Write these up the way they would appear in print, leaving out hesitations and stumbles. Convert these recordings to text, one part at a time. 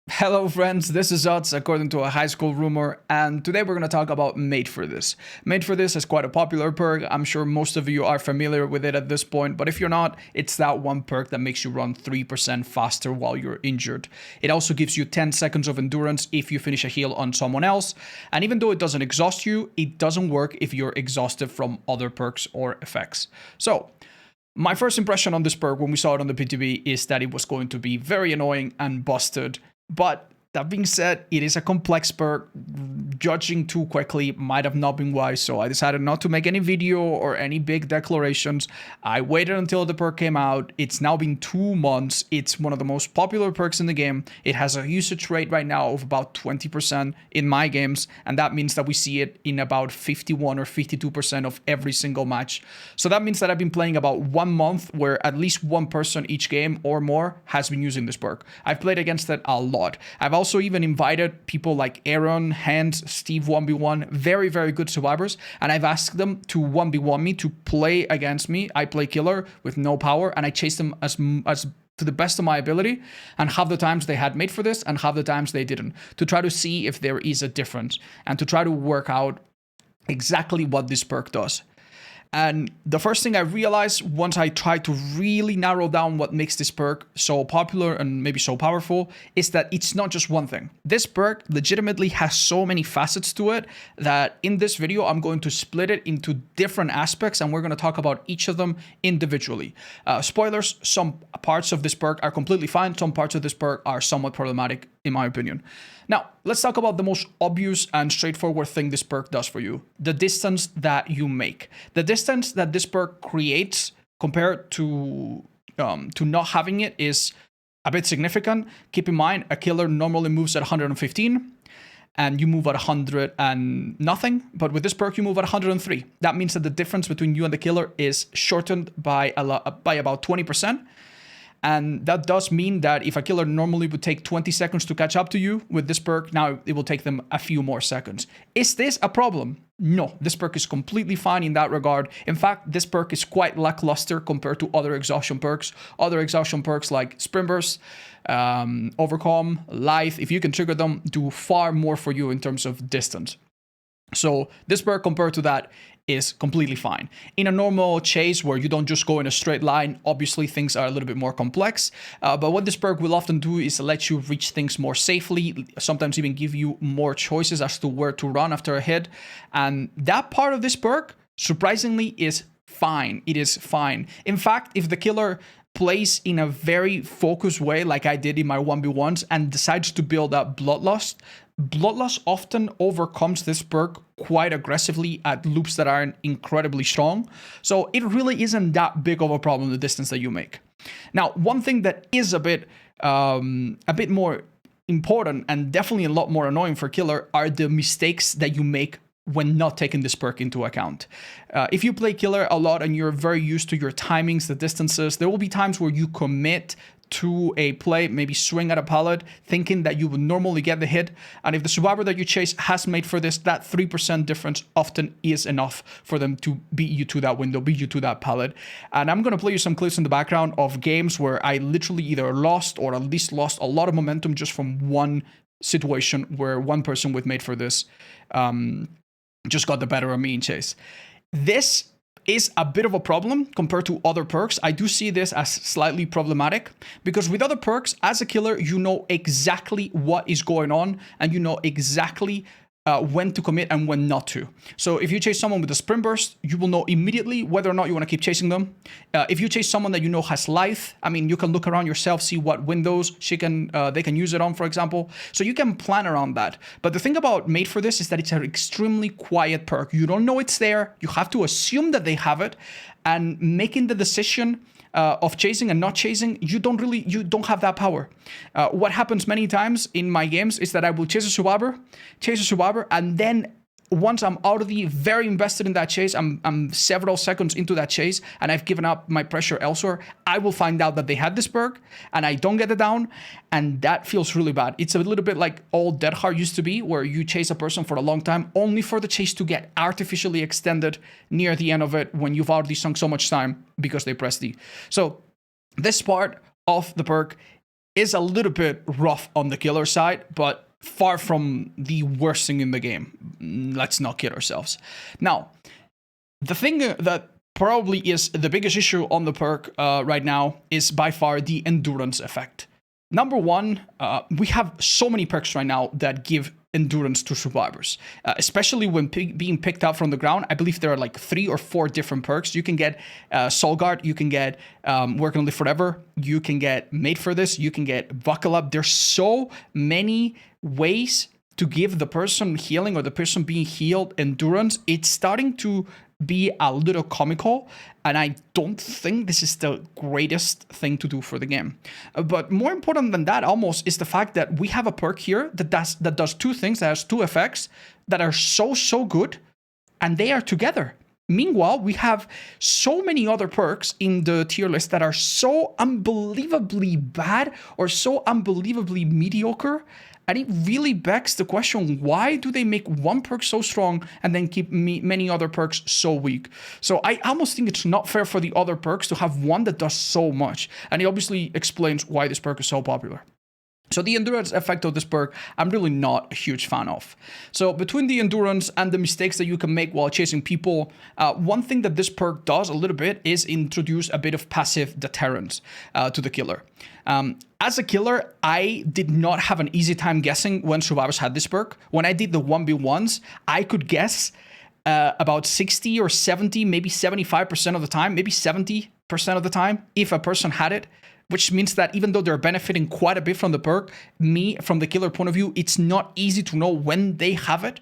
Hello friends, this is Utz according to a high school rumor, and today we're going to talk about Made for This. Made for This is quite a popular perk. I'm sure most of you are familiar with it at this point, but if you're not, it's that one perk that makes you run 3% faster while you're injured. It also gives you 10 seconds of endurance if you finish a heal on someone else, and even though it doesn't exhaust you, it doesn't work if you're exhausted from other perks or effects. So, my first impression on this perk when we saw it on the PTB is that it was going to be very annoying and busted. But that being said, it is a complex perk. Judging too quickly might have not been wise, so I decided not to make any video or any big declarations. I waited until the perk came out. It's now been 2 months. It's one of the most popular perks in the game. It has a usage rate right now of about 20% in my games, and that means that we see it in about 51 or 52% of every single match. So that means that I've been playing about 1 month where at least one person each game or more has been using this perk. I've played against it a lot. I've also even invited people like Aaron, Hans, Steve 1v1, very, very good survivors, and I've asked them to 1v1 me, to play against me. I play killer with no power, and I chase them as to the best of my ability, and half the times they had Made for This, and half the times they didn't, to try to see if there is a difference, and to try to work out exactly what this perk does. And the first thing I realized once I tried to really narrow down what makes this perk so popular and maybe so powerful is that it's not just one thing. This perk legitimately has so many facets to it that in this video, I'm going to split it into different aspects, and we're going to talk about each of them individually. Spoilers, some parts of this perk are completely fine. Some parts of this perk are somewhat problematic, in my opinion. Now, let's talk about the most obvious and straightforward thing this perk does for you: the distance that you make. The distance that this perk creates compared to not having it is a bit significant. Keep in mind, a killer normally moves at 115, and you move at 100 and nothing, but with this perk you move at 103. That means that the difference between you and the killer is shortened by about 20%. And that does mean that if a killer normally would take 20 seconds to catch up to you, with this perk, now it will take them a few more seconds. Is this a problem? No, this perk is completely fine in that regard. In fact, this perk is quite lackluster compared to other exhaustion perks. Other exhaustion perks like Sprint Burst, Overcome, Life, if you can trigger them, do far more for you in terms of distance. So this perk compared to that is completely fine. In a normal chase where you don't just go in a straight line, obviously things are a little bit more complex, but what this perk will often do is let you reach things more safely, sometimes even give you more choices as to where to run after a hit, and that part of this perk, surprisingly, is fine. It is fine. In fact, if the killer plays in a very focused way like I did in my 1v1s and decides to build up Bloodlust often overcomes this perk quite aggressively at loops that aren't incredibly strong. So it really isn't that big of a problem, the distance that you make. Now, one thing that is a bit more important and definitely a lot more annoying for killer are the mistakes that you make when not taking this perk into account. If you play killer a lot and you're very used to your timings, the distances, there will be times where you commit to a play, maybe swing at a pallet, thinking that you would normally get the hit. And if the survivor that you chase has Made for This, that 3% difference often is enough for them to beat you to that window, beat you to that pallet. And I'm going to play you some clips in the background of games where I literally either lost or at least lost a lot of momentum just from one situation where one person with Made for This just got the better of me in chase. This is a bit of a problem compared to other perks. I do see this as slightly problematic because with other perks, as a killer, you know exactly what is going on and you know exactly when to commit and when not to. So if you chase someone with a Sprint Burst, you will know immediately whether or not you want to keep chasing them. If you chase someone that you know has Life, I mean, you can look around yourself, see what windows they can use it on, for example. So you can plan around that. But the thing about Made for This is that it's an extremely quiet perk. You don't know it's there. You have to assume that they have it, and making the decision of chasing and not chasing, you don't have that power. What happens many times in my games is that I will chase a survivor, and then once I'm out of the very invested in that chase, I'm several seconds into that chase and I've given up my pressure elsewhere, I will find out that they had this perk and I don't get it down, and that feels really bad. It's a little bit like old Dead Hard used to be, where you chase a person for a long time only for the chase to get artificially extended near the end of it when you've already sunk so much time because they pressed D. So this part of the perk is a little bit rough on the killer side, but far from the worst thing in the game. Let's not kid ourselves. Now, the thing that probably is the biggest issue on the perk right now is by far the endurance effect. Number one, we have so many perks right now that give endurance to survivors, especially when being picked up from the ground. I believe there are like 3 or 4 different perks. You can get Soul Guard, you can get Work and Live Forever, you can get Made for This, you can get Buckle Up. There's so many ways to give the person healing or the person being healed endurance. It's starting to be a little comical, and I don't think this is the greatest thing to do for the game. But more important than that almost is the fact that we have a perk here that does 2 things, that has 2 effects that are so good, and they are together. Meanwhile, we have so many other perks in the tier list that are so unbelievably bad or so unbelievably mediocre. And it really begs the question, why do they make one perk so strong and then keep many other perks so weak? So I almost think it's not fair for the other perks to have one that does so much. And it obviously explains why this perk is so popular. So the endurance effect of this perk, I'm really not a huge fan of. So between the endurance and the mistakes that you can make while chasing people, one thing that this perk does a little bit is introduce a bit of passive deterrence to the killer. As a killer, I did not have an easy time guessing when survivors had this perk. When I did the 1v1s, I could guess about 60 or 70, maybe 75% of the time, maybe 70% of the time, if a person had it. Which means that even though they're benefiting quite a bit from the perk, from the killer point of view, it's not easy to know when they have it.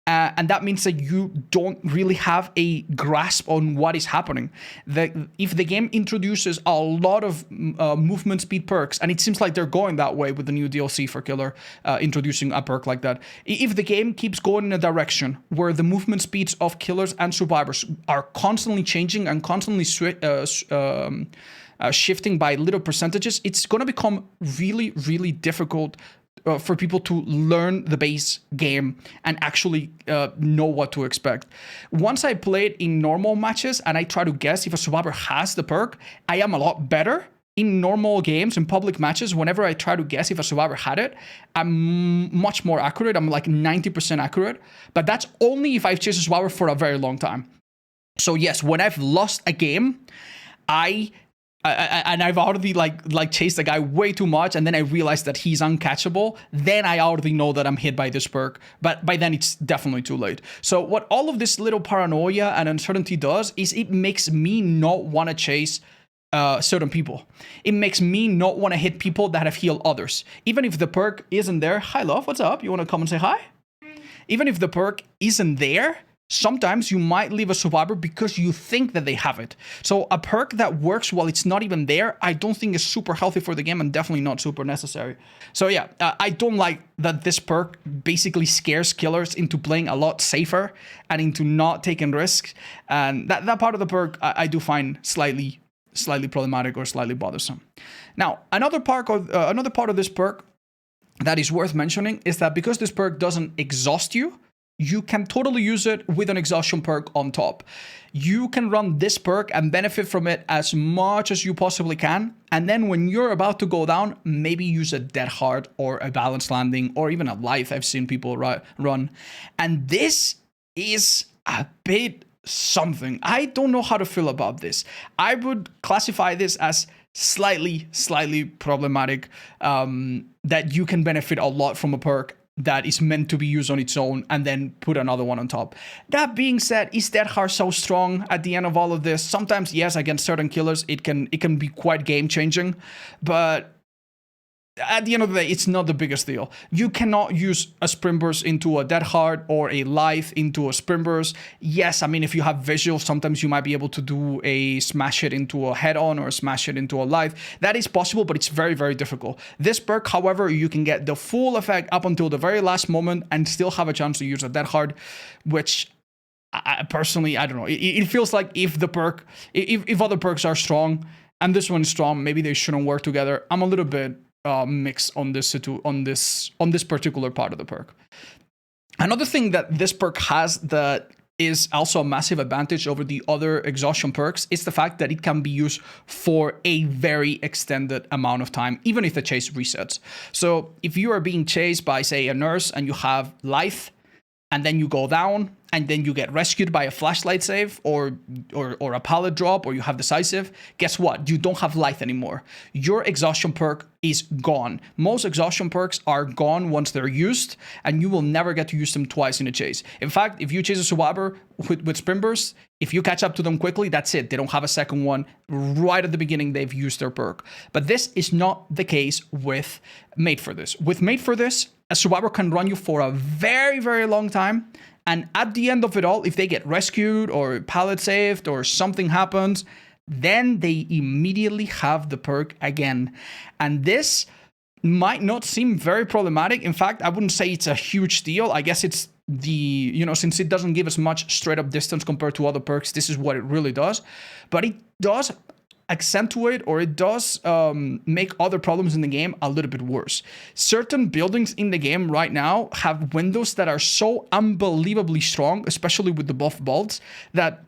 And that means that you don't really have a grasp on what is happening. If the game introduces a lot of movement speed perks, and it seems like they're going that way with the new DLC for killer, introducing a perk like that. If the game keeps going in a direction where the movement speeds of killers and survivors are constantly changing and constantly shifting by little percentages, it's going to become really, really difficult for people to learn the base game and actually know what to expect. Once I played in normal matches and I try to guess if a survivor has the perk, I am a lot better. In normal games, in public matches, whenever I try to guess if a survivor had it, I'm much more accurate. I'm like 90% accurate. But that's only if I've chased a survivor for a very long time. So yes, when I've lost a game, and I've already like chased the guy way too much, and then I realized that he's uncatchable, then I already know that I'm hit by this perk. But by then it's definitely too late. So what all of this little paranoia and uncertainty does is it makes me not want to chase certain people. It makes me not want to hit people that have healed others. Even if the perk isn't there. Hi love, what's up? You want to come and say hi? Even if the perk isn't there, sometimes you might leave a survivor because you think that they have it. So a perk that works while it's not even there, I don't think is super healthy for the game and definitely not super necessary. So yeah, I don't like that this perk basically scares killers into playing a lot safer and into not taking risks. And that part of the perk I do find slightly problematic or slightly bothersome. Now, another part of this perk that is worth mentioning is that because this perk doesn't exhaust you, you can totally use it with an exhaustion perk on top. You can run this perk and benefit from it as much as you possibly can. And then when you're about to go down, maybe use a dead hard or a balanced landing or even a life I've seen people run. And this is a bit something. I don't know how to feel about this. I would classify this as slightly problematic, that you can benefit a lot from a perk that is meant to be used on its own and then put another one on top. That being said, is Dead Hard so strong at the end of all of this? Sometimes, yes, against certain killers, it can be quite game-changing, but at the end of the day, it's not the biggest deal. You cannot use a sprint burst into a Dead Hard or a life into a sprint burst. Yes, I mean, if you have visuals, sometimes you might be able to do a smash it into a head-on or smash it into a life. That is possible, but it's very, very difficult. This perk, however, you can get the full effect up until the very last moment and still have a chance to use a Dead Hard, which personally, I don't know. It feels like if the perk, if other perks are strong and this one is strong, maybe they shouldn't work together. I'm a little bit mix on this particular part of the perk. Another thing that this perk has that is also a massive advantage over the other exhaustion perks is the fact that it can be used for a very extended amount of time, even if the chase resets. So if you are being chased by, say, a nurse and you have life, and then you go down, and then you get rescued by a flashlight save or a pallet drop, or you have decisive, guess what? You don't have life anymore. Your exhaustion perk is gone. Most exhaustion perks are gone once they're used, and you will never get to use them twice in a chase. In fact, if you chase a survivor with sprint burst, if you catch up to them quickly, that's it. They don't have a second one. Right at the beginning, they've used their perk. But this is not the case with Made for This. With Made for This, a survivor can run you for a very, very long time. And at the end of it all, if they get rescued or pallet saved or something happens, then they immediately have the perk again. And this might not seem very problematic. In fact, I wouldn't say it's a huge deal. I guess it's since it doesn't give us much straight up distance compared to other perks, this is what it really does. But it does accentuate, or it does make other problems in the game a little bit worse. Certain buildings in the game right now have windows that are so unbelievably strong, especially with the buff bolts, that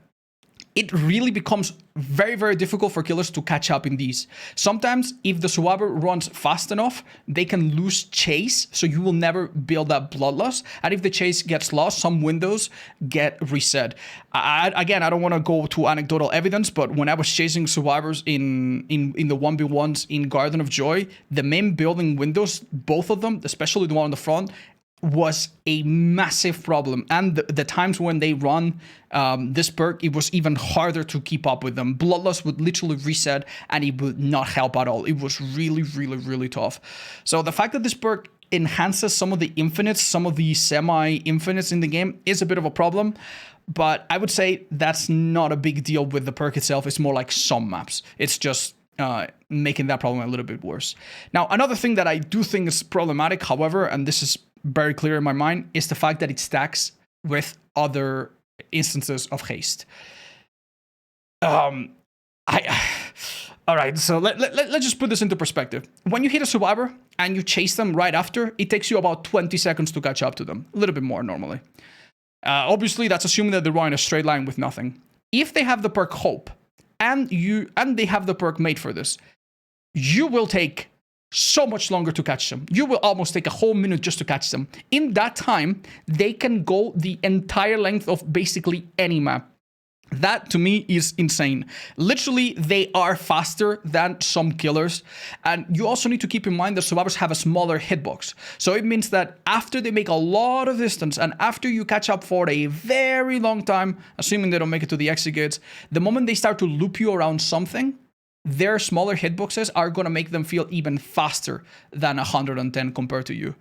it really becomes very, very difficult for killers to catch up in these. Sometimes, if the survivor runs fast enough, they can lose chase, so you will never build that blood loss. And if the chase gets lost, some windows get reset. Again, I don't want to go to anecdotal evidence, but when I was chasing survivors in the 1v1s in Garden of Joy, the main building windows, both of them, especially the one on the front, was a massive problem. And the times when they run this perk, it was even harder to keep up with them. Bloodlust would literally reset and it would not help at all. It was really, really, really tough. So the fact that this perk enhances some of the infinites, some of the semi-infinites in the game is a bit of a problem. But I would say that's not a big deal with the perk itself. It's more like some maps. It's just making that problem a little bit worse. Now, another thing that I do think is problematic, however, and this is very clear in my mind, is the fact that it stacks with other instances of haste. All right, so let's just put this into perspective. When you hit a survivor and you chase them right after, it takes you about 20 seconds to catch up to them. A little bit more normally. Obviously, that's assuming that they're running a straight line with nothing. If they have the perk Hope, and they have the perk Made for This, you will take so much longer to catch them. You will almost take a whole minute just to catch them. In that time, they can go the entire length of basically any map. That, to me, is insane. Literally, they are faster than some killers. And you also need to keep in mind that survivors have a smaller hitbox. So it means that after they make a lot of distance and after you catch up for a very long time, assuming they don't make it to the exit gates, the moment they start to loop you around something, their smaller hitboxes are going to make them feel even faster than 110 compared to you.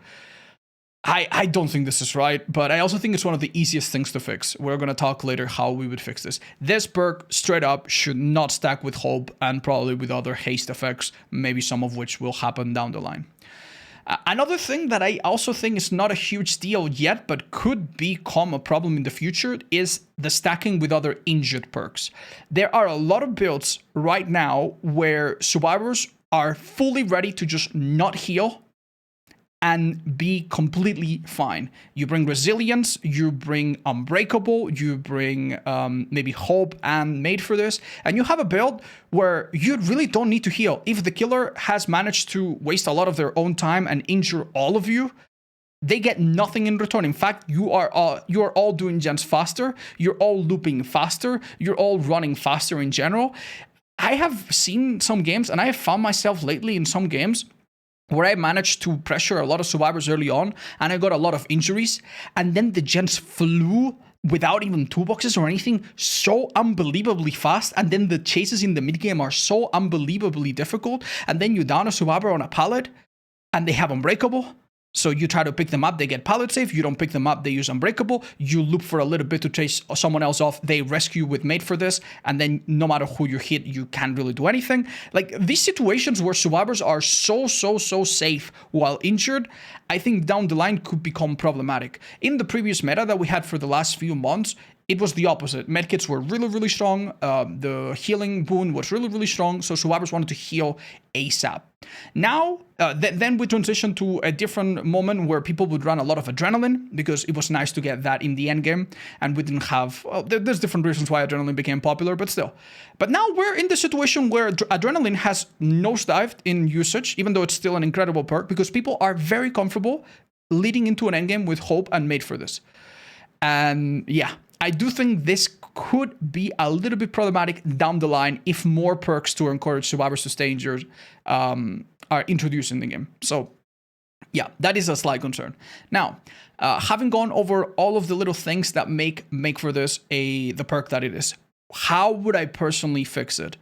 I don't think this is right, but I also think it's one of the easiest things to fix. We're going to talk later how we would fix this. This perk, straight up, should not stack with Hope and probably with other haste effects, maybe some of which will happen down the line. Another thing that I also think is not a huge deal yet, but could become a problem in the future, is the stacking with other injured perks. There are a lot of builds right now where survivors are fully ready to just not heal and be completely fine. You bring Resilience, you bring Unbreakable, you bring maybe Hope and Made for This, and you have a build where you really don't need to heal. If the killer has managed to waste a lot of their own time and injure all of you, they get nothing in return. In fact, you are all doing gens faster, you're all looping faster, you're all running faster in general. I have seen some games, and I have found myself lately in some games where I managed to pressure a lot of survivors early on, and I got a lot of injuries, and then the gens flew without even toolboxes or anything so unbelievably fast, and then the chases in the mid-game are so unbelievably difficult, and then you down a survivor on a pallet, and they have Unbreakable. So you try to pick them up, they get pallet safe. You don't pick them up, they use Unbreakable. You loop for a little bit to chase someone else off. They rescue with Made for This. And then no matter who you hit, you can't really do anything. Like, these situations where survivors are so safe while injured, I think down the line could become problematic. In the previous meta that we had for the last few months, it was the opposite. Medkits were really, really strong. The healing boon was really, really strong. So survivors wanted to heal ASAP. Now, then we transitioned to a different moment where people would run a lot of adrenaline because it was nice to get that in the end game. And we didn't have, well, there's different reasons why adrenaline became popular, but still. But now we're in the situation where adrenaline has nosedived in usage, even though it's still an incredible perk, because people are very comfortable leading into an endgame with hope and made for this. And yeah, I do think this could be a little bit problematic down the line if more perks to encourage survivors to stay injured are introduced in the game. So yeah, that is a slight concern. Now, having gone over all of the little things that make for this the perk that it is, how would I personally fix it?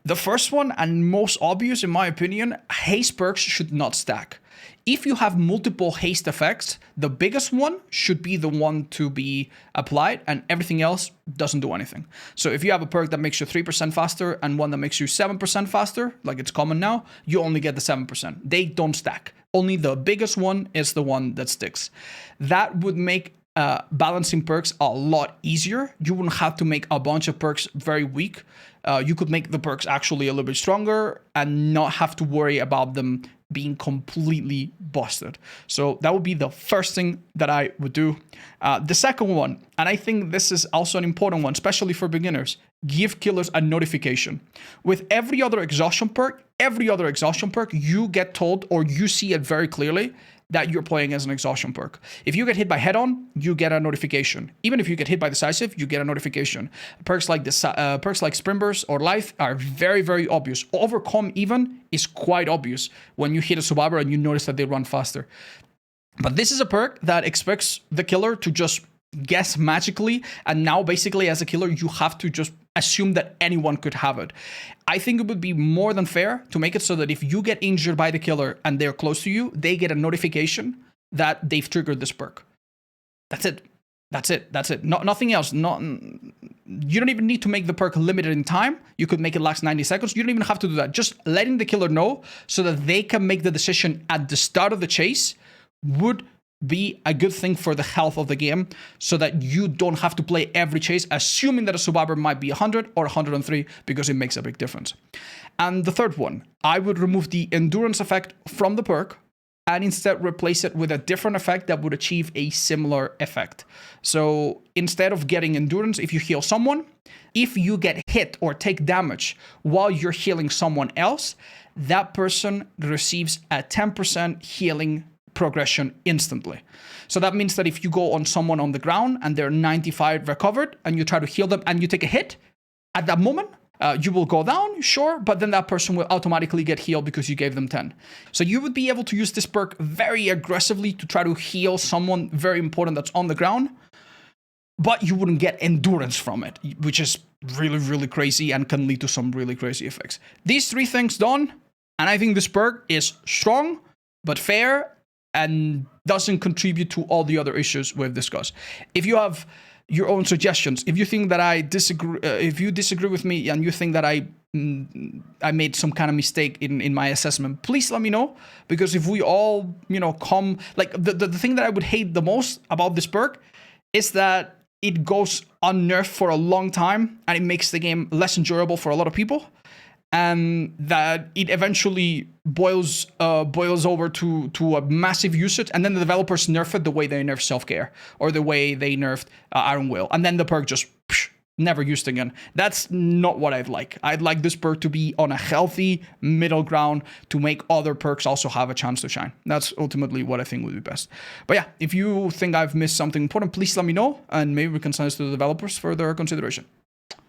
The first one and most obvious in my opinion, haste perks should not stack. If you have multiple haste effects, the biggest one should be the one to be applied and everything else doesn't do anything. So if you have a perk that makes you 3% faster and one that makes you 7% faster, like it's common now, you only get the 7%. They don't stack. Only the biggest one is the one that sticks. That would make balancing perks a lot easier. You wouldn't have to make a bunch of perks very weak. You could make the perks actually a little bit stronger and not have to worry about them being completely busted. So that would be the first thing that I would do. The second one, and I think this is also an important one, especially for beginners, give killers a notification. With every other exhaustion perk, you get told or you see it very clearly that you're playing as an exhaustion perk. If you get hit by head-on, you get a notification. Even if you get hit by decisive, you get a notification. Perks like Sprint Burst or Life are very, very obvious. Overcome even is quite obvious when you hit a survivor and you notice that they run faster. But this is a perk that expects the killer to just guess magically, and now basically as a killer you have to just assume that anyone could have it. I think it would be more than fair to make it so that if you get injured by the killer and they're close to you, they get a notification that they've triggered this perk. That's it. Nothing else. You don't even need to make the perk limited in time. You could make it last 90 seconds. You don't even have to do that. Just letting the killer know so that they can make the decision at the start of the chase would be a good thing for the health of the game, so that you don't have to play every chase assuming that a survivor might be 100 or 103, because it makes a big difference. And the third one, I would remove the endurance effect from the perk and instead replace it with a different effect that would achieve a similar effect. So instead of getting endurance, if you heal someone, if you get hit or take damage while you're healing someone else, that person receives a 10% healing progression instantly. So that means that if you go on someone on the ground and they're 95 recovered and you try to heal them and you take a hit, at that moment, you will go down, sure, but then that person will automatically get healed because you gave them 10. So you would be able to use this perk very aggressively to try to heal someone very important that's on the ground, but you wouldn't get endurance from it, which is really, really crazy and can lead to some really crazy effects. These three things done, and I think this perk is strong, but fair, and doesn't contribute to all the other issues we've discussed. If you have your own suggestions, if you think that I disagree, if you disagree with me and you think that I made some kind of mistake in my assessment, please let me know. Because if we all, come, like the thing that I would hate the most about this perk is that it goes unnerfed for a long time and it makes the game less enjoyable for a lot of people. And that it eventually boils over to a massive usage, and then the developers nerf it the way they nerf self-care or the way they nerfed Iron Will, and then the perk just never used again. That's not what I'd like. I'd like this perk to be on a healthy middle ground to make other perks also have a chance to shine. That's ultimately what I think would be best. But yeah, if you think I've missed something important, please let me know, and maybe we can send this to the developers for their consideration.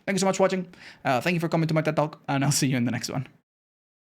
Thank you so much for watching. Thank you for coming to my TED Talk, and I'll see you in the next one.